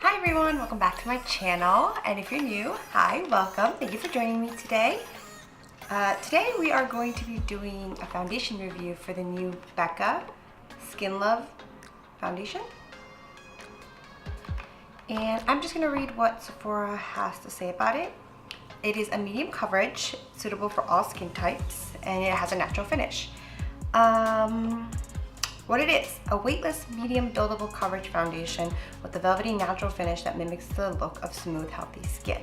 Hi everyone, welcome back to my channel, and if you're new, hi, welcome. Thank you for joining me today. Today we are going to be doing a foundation review for the new BECCA Skin Love foundation. And I'm just going to read what Sephora has to say about it. It is a medium coverage, suitable for all skin types, and it has a natural finish. What it is, a weightless, medium buildable coverage foundation with a velvety natural finish that mimics the look of smooth, healthy skin.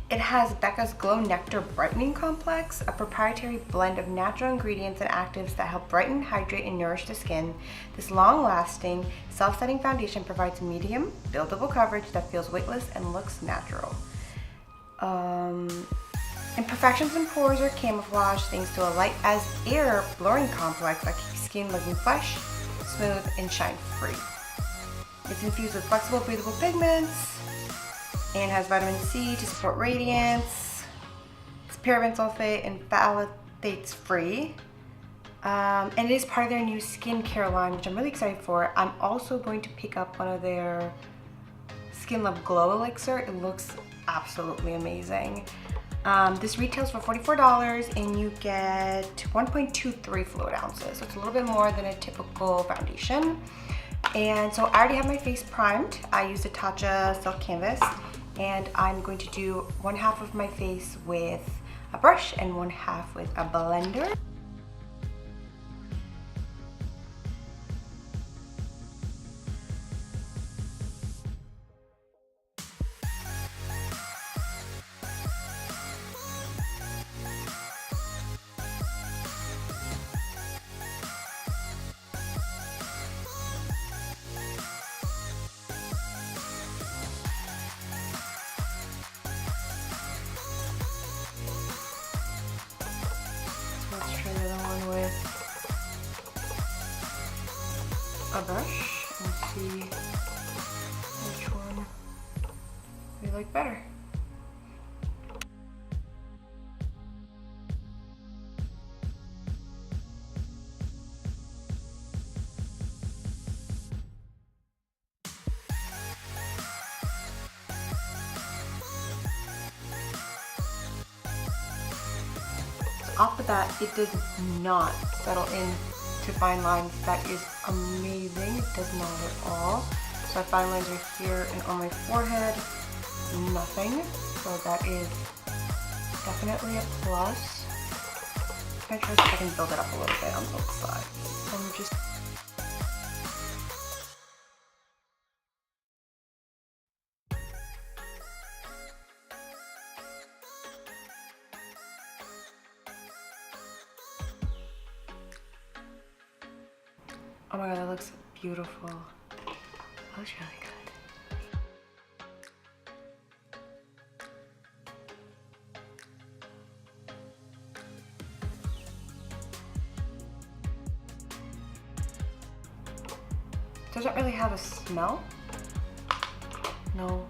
It has BECCA's Glow Nectar Brightening Complex, a proprietary blend of natural ingredients and actives that help brighten, hydrate, and nourish the skin. This long-lasting, self-setting foundation provides medium, buildable coverage that feels weightless and looks natural. Imperfections and pores are camouflaged thanks to a light as air blurring complex that keeps skin looking fresh, smooth, and shine-free. It's infused with flexible, breathable pigments and has vitamin C to support radiance. It's paraben sulfate and phthalates free. And it is part of their new skincare line, which I'm really excited for. I'm also going to pick up one of their Skin Love Glow Elixir. It looks absolutely amazing. This retails for $44 and you get 1.23 fluid ounces. So it's a little bit more than a typical foundation. And so I already have my face primed. I used a Tatcha Silk Canvas, and I'm going to do one half of my face with a brush and one half with a blender. Let's try the other one with a brush and see which one we like better. Off the bat, it does not settle in to fine lines. That is amazing. It does not at all. So my fine lines are here and on my forehead, nothing. So that is definitely a plus. I'm gonna try to see if I can build it up a little bit on both sides. I'm just oh my god, that looks beautiful. That looks really good. Doesn't really have a smell. No.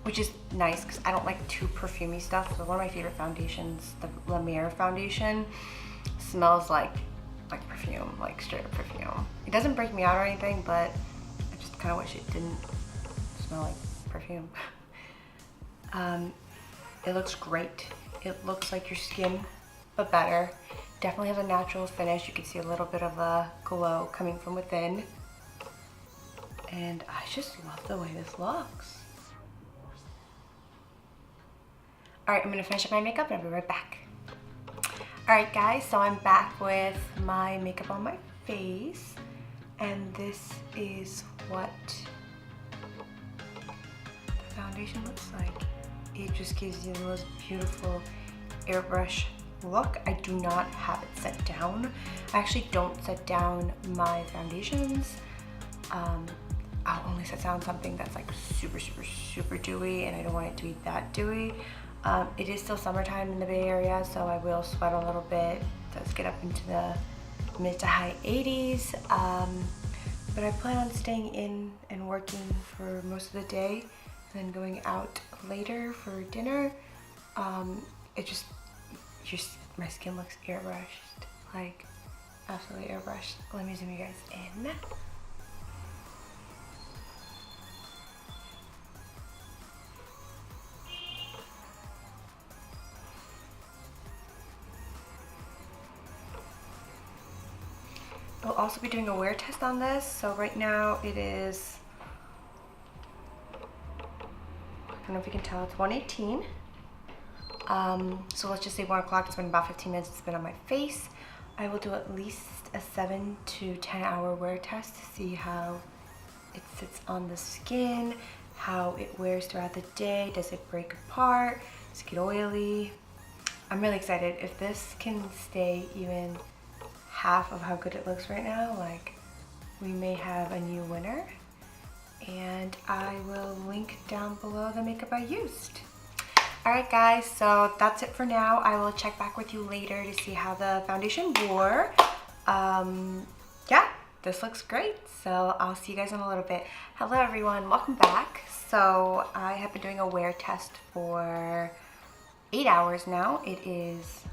Which is nice because I don't like too perfumey stuff. So one of my favorite foundations, the La Mer foundation, smells like perfume, like straight up perfume. It doesn't break me out or anything, but I just kind of wish it didn't smell like perfume. It looks great. It looks like your skin, but better. Definitely has a natural finish. You can see a little bit of a glow coming from within. And I just love the way this looks. All right, I'm gonna finish up my makeup and I'll be right back. Alright guys, so I'm back with my makeup on my face, and this is what the foundation looks like. It just gives you the most beautiful airbrush look. I do not have it set down. I actually don't set down my foundations. I'll only set down something that's like super dewy, and I don't want it to be that dewy. It is still summertime in the Bay Area, so I will sweat a little bit. It does get up into the mid to high 80s, but I plan on staying in and working for most of the day, and then going out later for dinner. My skin looks airbrushed. Like, absolutely airbrushed. Let me zoom you guys in. I'll also be doing a wear test on this. So right now it is, I don't know if you can tell, it's 1:18. So let's just say 1 o'clock. It's been about 15 minutes. It's been on my face. I will do at least a 7 to 10 hour wear test to see how it sits on the skin, how it wears throughout the day. Does it break apart? Does it get oily? I'm really excited. If this can stay even half of how good it looks right now, like, we may have a new winner. And I will link down below the makeup I used. Alright guys, so that's it for now. I will check back with you later to see how the foundation wore. Yeah, this looks great. So I'll see you guys in a little bit. Hello everyone, welcome back. So I have been doing a wear test for 8 hours now. It is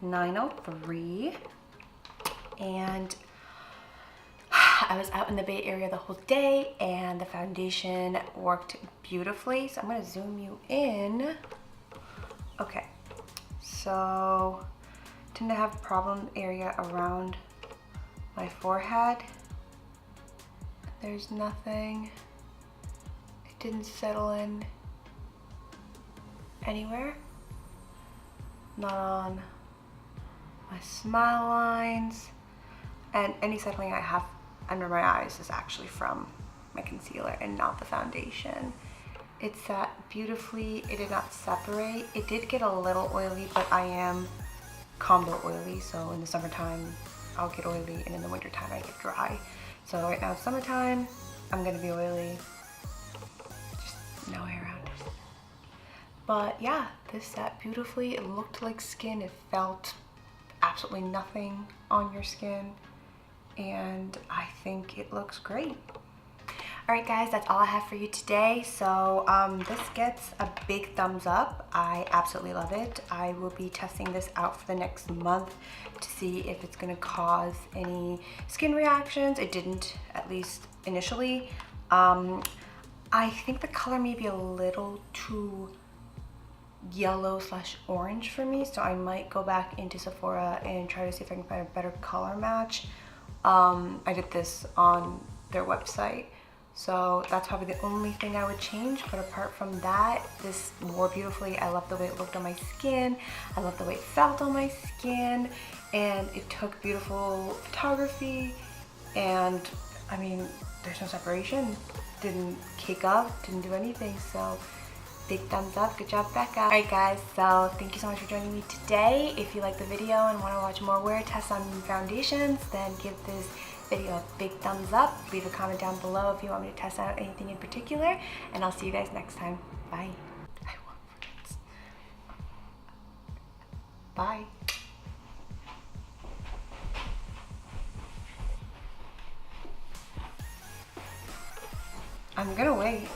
9:03 and I was out in the Bay Area the whole day and the foundation worked beautifully. So I'm going to zoom you in. Okay, so I tend to have problem area around my forehead. There's nothing. It didn't settle in anywhere. Not on my smile lines, and any settling I have under my eyes is actually from my concealer and not the foundation. It sat beautifully. It did not separate. It did get a little oily, but I am combo oily, so in the summertime I'll get oily and in the wintertime I get dry. So right now it's summertime, I'm gonna be oily, just no hair around. But yeah, this sat beautifully. It looked like skin. It felt absolutely nothing on your skin, and I think it looks great. Alright guys, that's all I have for you today. So this gets a big thumbs up. I absolutely love it. I will be testing this out for the next month to see if it's going to cause any skin reactions. It didn't, at least initially. I think the color may be a little too yellow/orange for me, so I might go back into Sephora and try to see if I can find a better color match. I did this on their website, so that's probably the only thing I would change. But apart from that, this wore beautifully. I love the way it looked on my skin. I love the way it felt on my skin, and it took beautiful photography. And I mean, there's no separation. Didn't cake up, didn't do anything. So big thumbs up. Good job, Becca. Alright guys, so thank you so much for joining me today. If you like the video and want to watch more wear tests on foundations, then give this video a big thumbs up. Leave a comment down below if you want me to test out anything in particular, and I'll see you guys next time. Bye. I want fruits. Bye. I'm gonna wait.